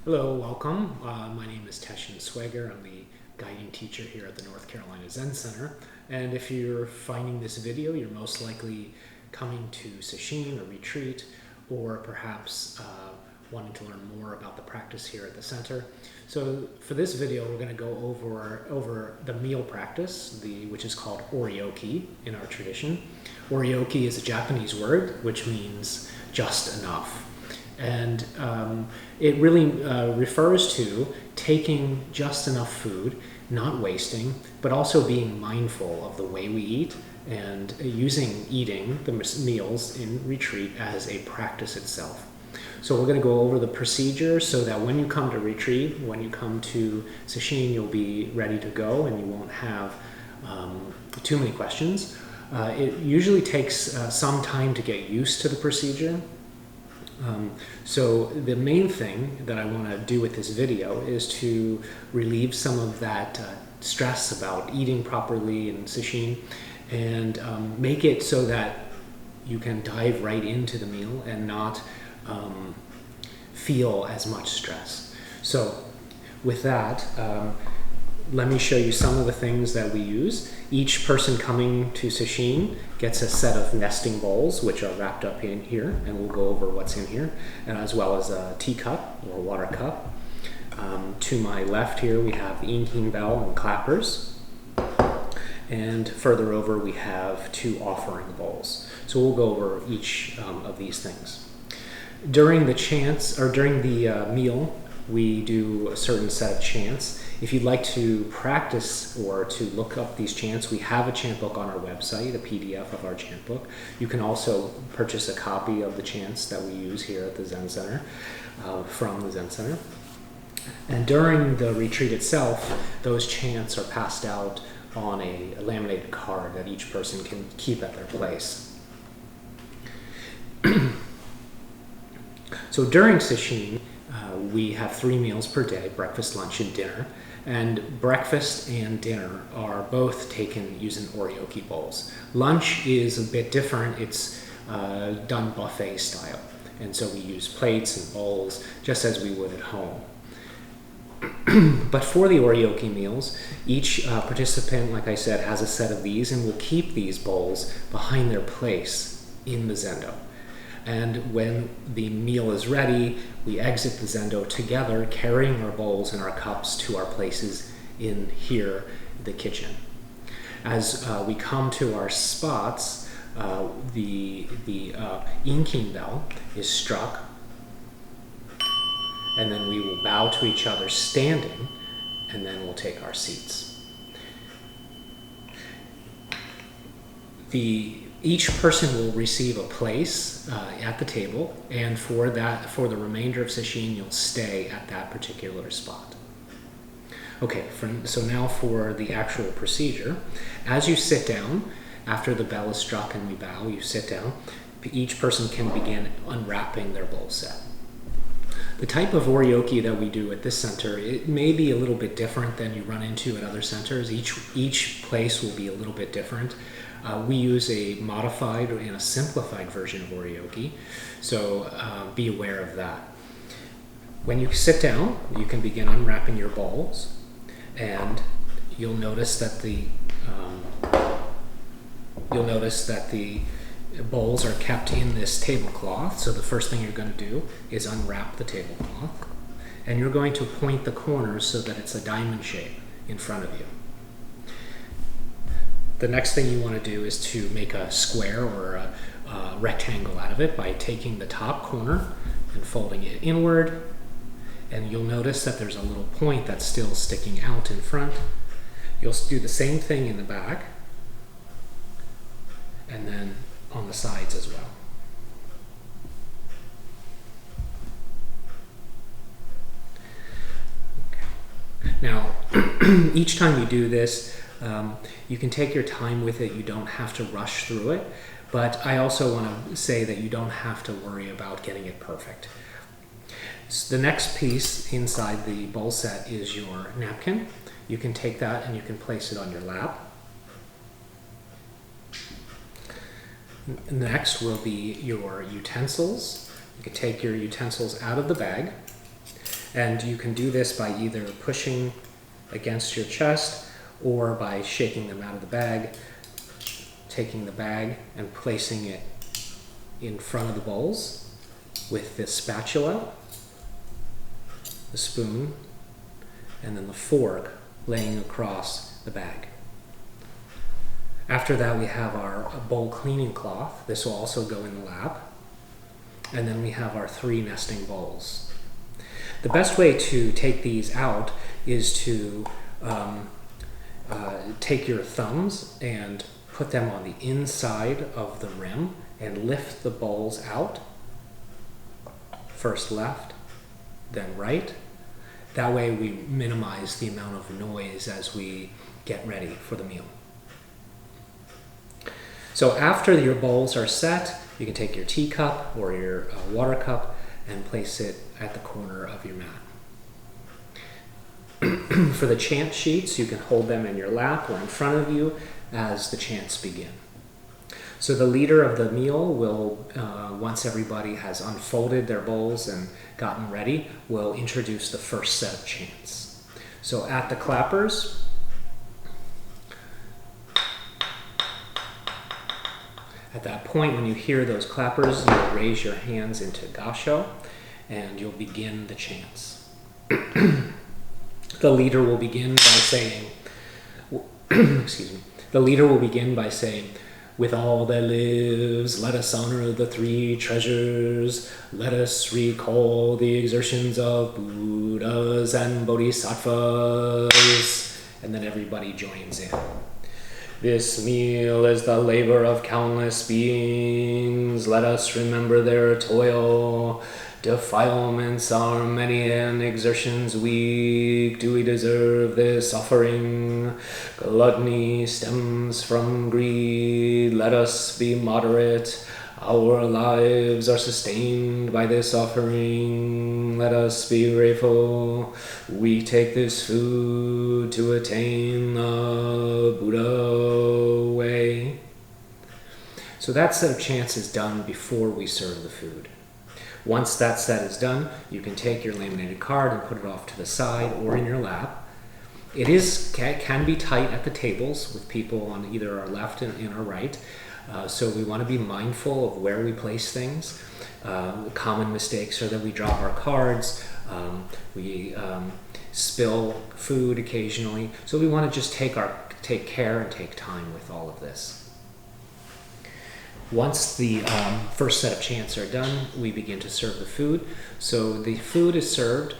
Hello, welcome. My name is Teshin. I'm the guiding teacher here at the North Carolina Zen Center. And if you're finding this video, you're most likely coming to Sesshin or retreat, or perhaps wanting to learn more about the practice here at the center. So for this video, we're going to go over the meal practice, which is called Oryoki in our tradition. Oryoki is a Japanese word which means just enough. And it really refers to taking just enough food, not wasting, but also being mindful of the way we eat and using eating the meals in retreat as a practice itself. So we're going to go over the procedure so that when you come to retreat, when you come to Sesshin, you'll be ready to go and you won't have too many questions. It usually takes some time to get used to the procedure. So the main thing that I want to do with this video is to relieve some of that stress about eating properly in Sesshin and make it so that you can dive right into the meal and not feel as much stress. So with that, let me show you some of the things that we use. Each person coming to Sesshin gets a set of nesting bowls, which are wrapped up in here, and we'll go over what's in here, and as well as a teacup or water cup. To my left here, we have the inking bell and clappers. And further over, we have 2 offering bowls. So we'll go over each of these things. During the meal, we do a certain set of chants. If you'd like to practice or to look up these chants, we have a chant book on our website, a PDF of our chant book. You can also purchase a copy of the chants that we use here at the Zen Center, from the Zen Center. And during the retreat itself, those chants are passed out on a laminated card that each person can keep at their place. So during Sesshin, we have 3 meals per day, breakfast, lunch, and dinner. And breakfast and dinner are both taken using Oryoki bowls. Lunch is a bit different. It's done buffet style. And so we use plates and bowls just as we would at home. But for the Oryoki meals, each participant, like I said, has a set of these and will keep these bowls behind their place in the zendo. And when the meal is ready, we exit the zendo together, carrying our bowls and our cups to our places in here, the kitchen. As we come to our spots, the inking bell is struck, and then we will bow to each other standing, and then we'll take our seats. Each person will receive a place at the table, and for the remainder of Sesshin, you'll stay at that particular spot. Okay, so now for the actual procedure. As you sit down, after the bell is struck and we bow, you sit down, each person can begin unwrapping their bowl set. The type of Oryoki that we do at this center, it may be a little bit different than you run into at other centers. Each place will be a little bit different. We use a modified and a simplified version of Oryoki, so be aware of that. When you sit down, you can begin unwrapping your bowls, and you'll notice that the bowls are kept in this tablecloth. So the first thing you're going to do is unwrap the tablecloth, and you're going to point the corners so that it's a diamond shape in front of you. The next thing you want to do is to make a square or a rectangle out of it by taking the top corner and folding it inward. And you'll notice that there's a little point that's still sticking out in front. You'll do the same thing in the back, and then on the sides as well. Okay. Now, each time you do this, you can take your time with it. You don't have to rush through it, but I also want to say that you don't have to worry about getting it perfect. So the next piece inside the bowl set is your napkin. You can take that and you can place it on your lap. Next will be your utensils. You can take your utensils out of the bag, And you can do this by either pushing against your chest or by shaking them out of the bag, taking the bag and placing it in front of the bowls with the spatula, the spoon, and then the fork laying across the bag. After that, we have our bowl cleaning cloth. This will also go in the lap. And then we have our 3 nesting bowls. The best way to take these out is to take your thumbs and put them on the inside of the rim and lift the bowls out. First left, then right. That way we minimize the amount of noise as we get ready for the meal. So after your bowls are set, you can take your teacup or your water cup and place it at the corner of your mat. For the chant sheets, you can hold them in your lap or in front of you as the chants begin. So the leader of the meal will, once everybody has unfolded their bowls and gotten ready, will introduce the first set of chants. So at the clappers, at that point, when you hear those clappers, you'll raise your hands into gasho and you'll begin the chants. The leader will begin by saying, excuse me, the leader will begin by saying, "With all that lives, let us honor the 3 treasures. Let us recall the exertions of Buddhas and Bodhisattvas." And then everybody joins in. "This meal is the labor of countless beings. Let us remember their toil. Defilements are many and exertions weak. Do we deserve this offering? Gluttony stems from greed. Let us be moderate. Our lives are sustained by this offering. Let us be grateful. We take this food to attain the Buddha way." So that set of chants is done before we serve the food. Once that set is done, you can take your laminated card and put it off to the side or in your lap. It can be tight at the tables with people on either our left and our right. So we want to be mindful of where we place things. Common mistakes are that we drop our cards, we spill food occasionally. So we want to just take care and take time with all of this. Once the first set of chants are done, we begin to serve the food. So the food is served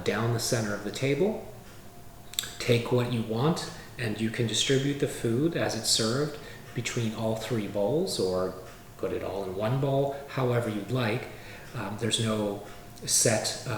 down the center of the table. Take what you want, and you can distribute the food as it's served between all 3 bowls, or put it all in one bowl, however you'd like. There's no set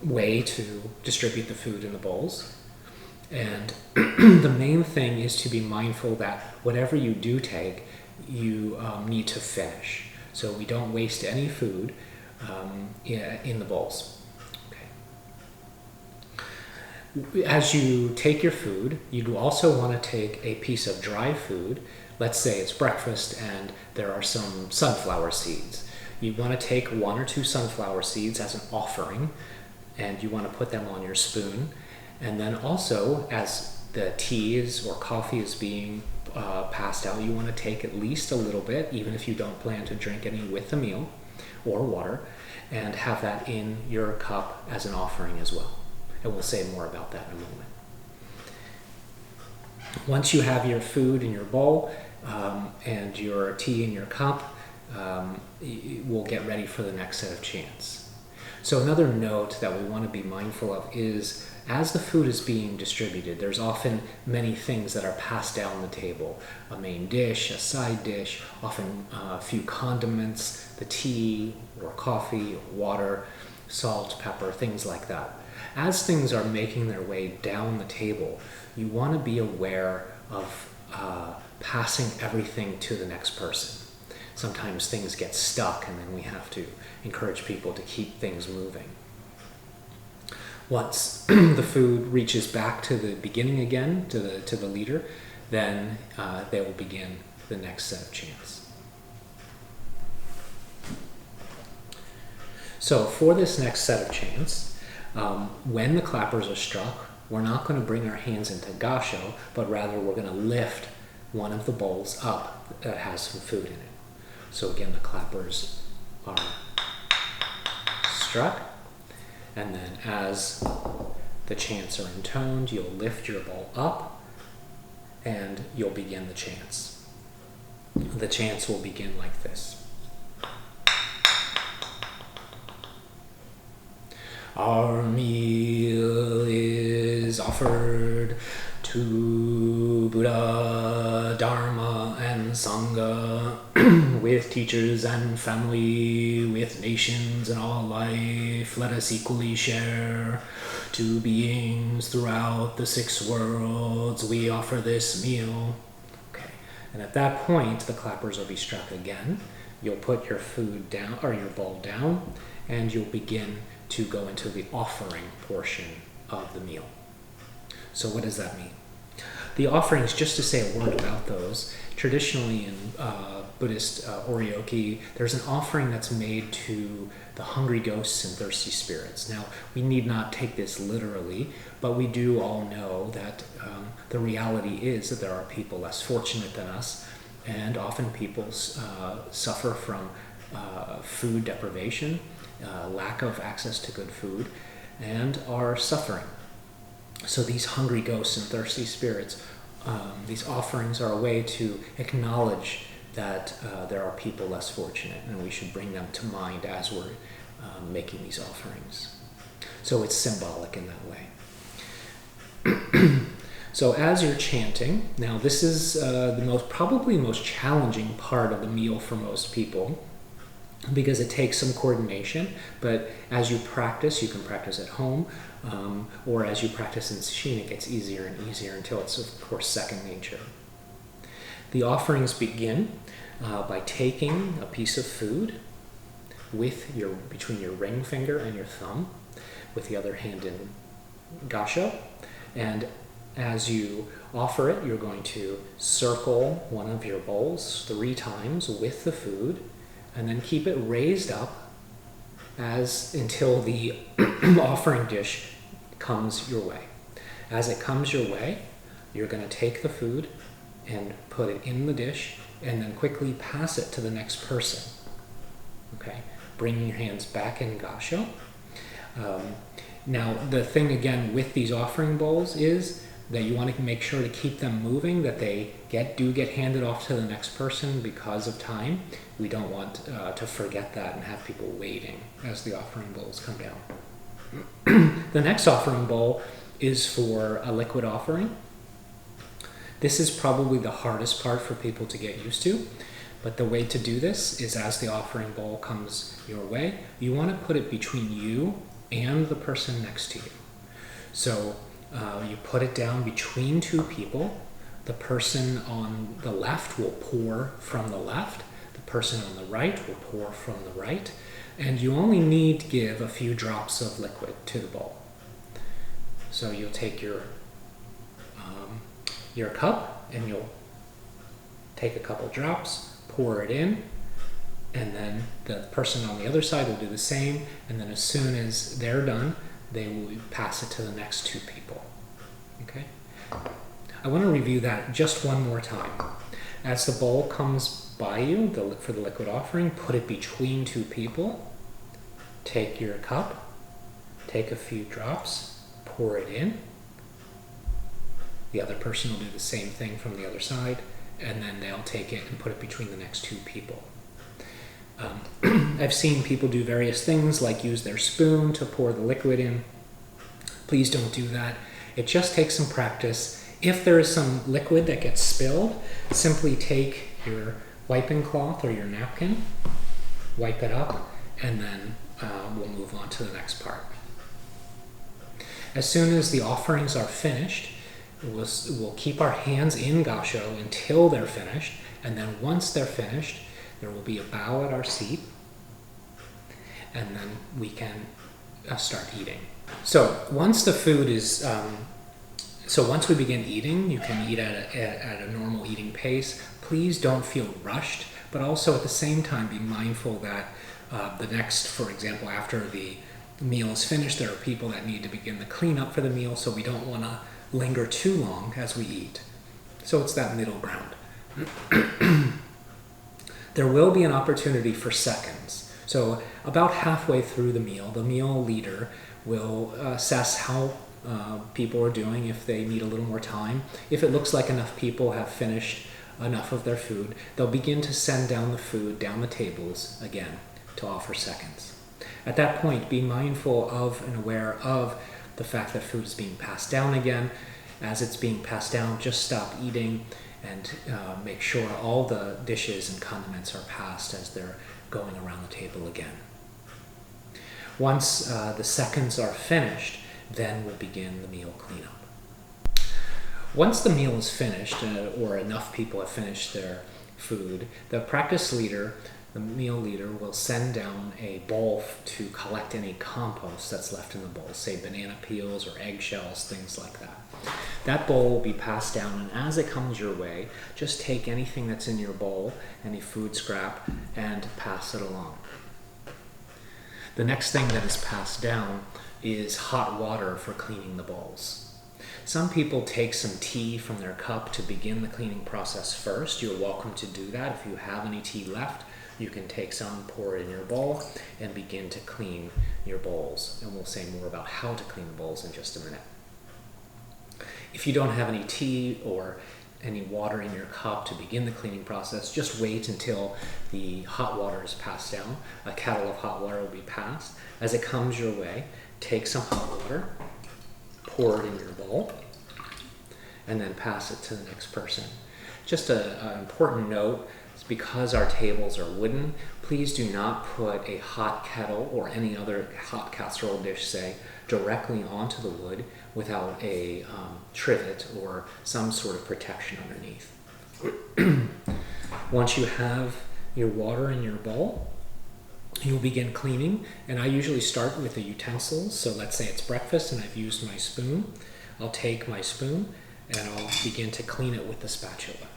way to distribute the food in the bowls. And the main thing is to be mindful that whatever you do take, you need to finish. So we don't waste any food in the bowls. Okay. As you take your food, you also want to take a piece of dry food. Let's say it's breakfast and there are some sunflower seeds. You want to take 1 or 2 sunflower seeds as an offering, and you want to put them on your spoon. And then also, as the tea or coffee is being passed out, you want to take at least a little bit, even if you don't plan to drink any with the meal, or water, and have that in your cup as an offering as well. And we'll say more about that in a moment. Once you have your food in your bowl and your tea in your cup, we'll get ready for the next set of chants. So another note that we want to be mindful of is, as the food is being distributed, there's often many things that are passed down the table. A main dish, a side dish, often a few condiments, the tea or coffee or water, salt, pepper, things like that. As things are making their way down the table, you want to be aware of passing everything to the next person. Sometimes things get stuck, and then we have to encourage people to keep things moving. Once the food reaches back to the beginning again, to the leader, then they will begin the next set of chants. So for this next set of chants, When the clappers are struck, we're not going to bring our hands into gasho, but rather we're going to lift one of the bowls up that has some food in it. So again, the clappers are struck, and then as the chants are intoned, you'll lift your bowl up and you'll begin the chants. The chants will begin like this. Our meal is offered to Buddha, Dharma, and Sangha, with teachers and family, with nations and all life. Let us equally share. To beings throughout the 6 worlds, we offer this meal. Okay, and at that point, the clappers will be struck again. You'll put your food down, or your bowl down, and you'll begin to go into the offering portion of the meal. So what does that mean? The offerings, just to say a word about those, traditionally in Buddhist Oryoki, there's an offering that's made to the hungry ghosts and thirsty spirits. Now, we need not take this literally, but we do all know that the reality is that there are people less fortunate than us, and often people suffer from food deprivation, lack of access to good food, and are suffering. So these hungry ghosts and thirsty spirits, these offerings are a way to acknowledge that there are people less fortunate, and we should bring them to mind as we're making these offerings. So it's symbolic in that way. So as you're chanting, now this is probably the most challenging part of the meal for most people, because it takes some coordination, but as you practice, you can practice at home, or as you practice in Teshin, it gets easier and easier until it's, of course, second nature. The offerings begin by taking a piece of food between your ring finger and your thumb, with the other hand in gasho, and as you offer it, you're going to circle one of your bowls 3 times with the food, and then keep it raised up until the offering dish comes your way. As it comes your way, you're going to take the food and put it in the dish, and then quickly pass it to the next person. Okay, bringing your hands back in gasho. Now, the thing again with these offering bowls is that you want to make sure to keep them moving, that they do get handed off to the next person because of time. We don't want to forget that and have people waiting as the offering bowls come down. The next offering bowl is for a liquid offering. This is probably the hardest part for people to get used to, but the way to do this is as the offering bowl comes your way, you want to put it between you and the person next to you. So you put it down between 2 people. The person on the left will pour from the left. The person on the right will pour from the right. And you only need to give a few drops of liquid to the bowl. So you'll take your cup and you'll take a couple drops, pour it in, and then the person on the other side will do the same, and then as soon as they're done, they will pass it to the next 2 people. Okay? I want to review that just one more time. As the bowl comes by you for the liquid offering, put it between 2 people, take your cup, take a few drops, pour it in. The other person will do the same thing from the other side, and then they'll take it and put it between the next 2 people. I've seen people do various things, like use their spoon to pour the liquid in. Please don't do that. It just takes some practice. If there is some liquid that gets spilled, simply take your wiping cloth or your napkin, wipe it up, and then we'll move on to the next part. As soon as the offerings are finished, we'll keep our hands in gasho until they're finished, and then once they're finished, there will be a bow at our seat, and then we can start eating. So once the food is, once we begin eating, you can eat at a normal eating pace. Please don't feel rushed, but also at the same time be mindful that the next, for example, after the meal is finished, there are people that need to begin the cleanup for the meal, so we don't want to linger too long as we eat. So it's that middle ground. There will be an opportunity for seconds. So about halfway through the meal leader will assess how people are doing, if they need a little more time. If it looks like enough people have finished enough of their food, they'll begin to send down the food down the tables again to offer seconds. At that point, be mindful of and aware of the fact that food is being passed down again. As it's being passed down, just stop eating and make sure all the dishes and condiments are passed as they're going around the table again. Once the seconds are finished, then we'll begin the meal cleanup. Once the meal is finished, or enough people have finished their food, the practice leader, the meal leader, will send down a bowl to collect any compost that's left in the bowl, say banana peels or eggshells, things like that. That bowl will be passed down, and as it comes your way, just take anything that's in your bowl, any food scrap, and pass it along. The next thing that is passed down is hot water for cleaning the bowls. Some people take some tea from their cup to begin the cleaning process first. You're welcome to do that. If you have any tea left, you can take some, pour it in your bowl, and begin to clean your bowls. And we'll say more about how to clean the bowls in just a minute. If you don't have any tea or any water in your cup to begin the cleaning process, just wait until the hot water is passed down. A kettle of hot water will be passed. As it comes your way, take some hot water, pour it in your bowl, and then pass it to the next person. Just an important note, is because our tables are wooden, please do not put a hot kettle or any other hot casserole dish, say, directly onto the wood without a trivet or some sort of protection underneath. Once you have your water in your bowl, you'll begin cleaning, and I usually start with the utensils. So let's say it's breakfast and I've used my spoon. I'll take my spoon and I'll begin to clean it with the spatula.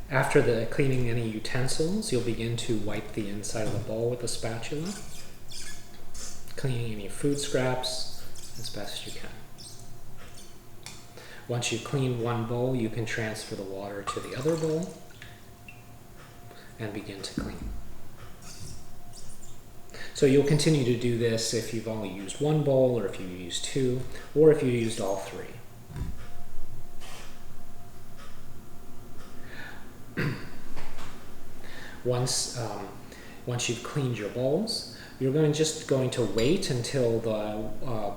After the cleaning any utensils, you'll begin to wipe the inside of the bowl with a spatula, cleaning any food scraps as best you can. Once you've cleaned one bowl, you can transfer the water to the other bowl and begin to clean. So you'll continue to do this if you've only used one bowl, or if you used two, or if you used all three. Once you've cleaned your bowls, you're just going to wait until the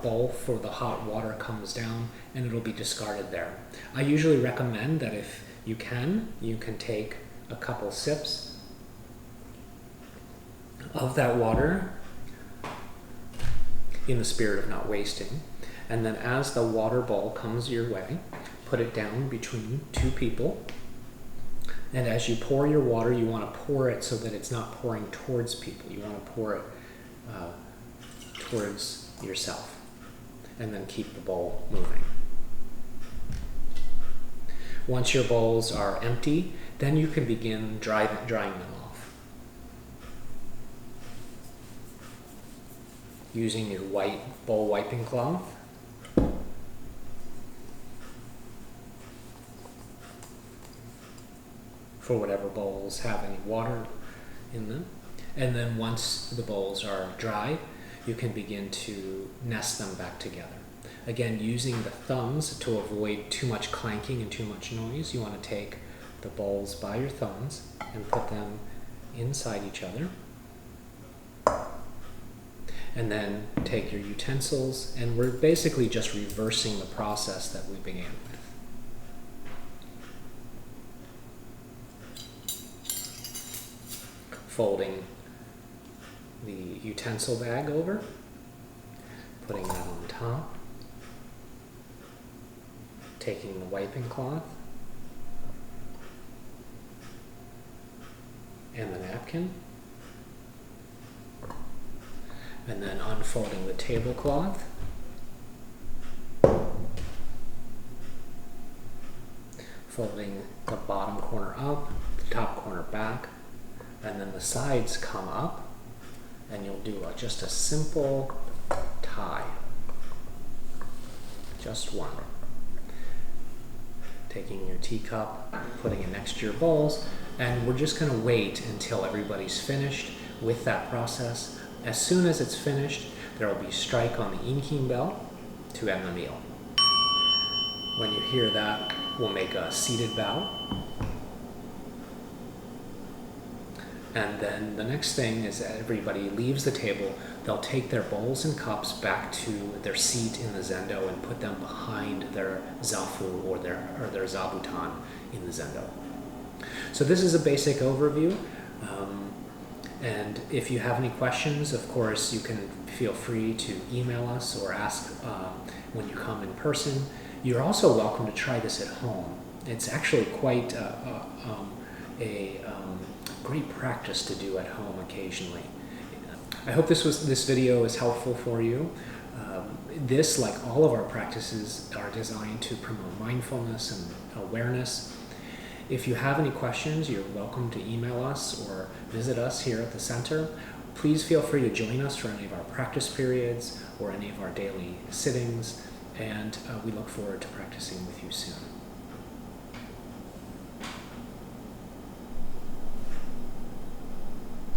bowl for the hot water comes down, and it'll be discarded there. I usually recommend that if you can take a couple sips of that water in the spirit of not wasting, and then as the water bowl comes your way, put it down between two people. And as you pour your water, you want to pour it so that it's not pouring towards people. You want to pour it towards yourself, and then keep the bowl moving. Once your bowls are empty, then you can begin drying them off. Using your white bowl wiping cloth, for whatever bowls have any water in them. And then once the bowls are dry, you can begin to nest them back together. Again, using the thumbs to avoid too much clanking and too much noise. You want to take the bowls by your thumbs and put them inside each other. And then take your utensils, and we're basically just reversing the process that we began with. Folding the utensil bag over, putting that on top, taking the wiping cloth and the napkin, and then unfolding the tablecloth, folding the bottom corner up, the top corner back, and then the sides come up, and you'll do just a simple tie. Just one. Taking your teacup, putting it next to your bowls, and we're just going to wait until everybody's finished with that process. As soon as it's finished, there will be strike on the inking bell to end the meal. When you hear that, we'll make a seated bow. And then the next thing is that everybody leaves the table. They'll take their bowls and cups back to their seat in the zendo and put them behind their zafu or their zabuton in the zendo. So this is a basic overview. And if you have any questions, of course, you can feel free to email us or ask when you come in person. You're also welcome to try this at home. It's actually quite a great practice to do at home occasionally. I hope this video is helpful for you. This, like all of our practices, are designed to promote mindfulness and awareness. If you have any questions, you're welcome to email us or visit us here at the center. Please feel free to join us for any of our practice periods or any of our daily sittings, and we look forward to practicing with you soon.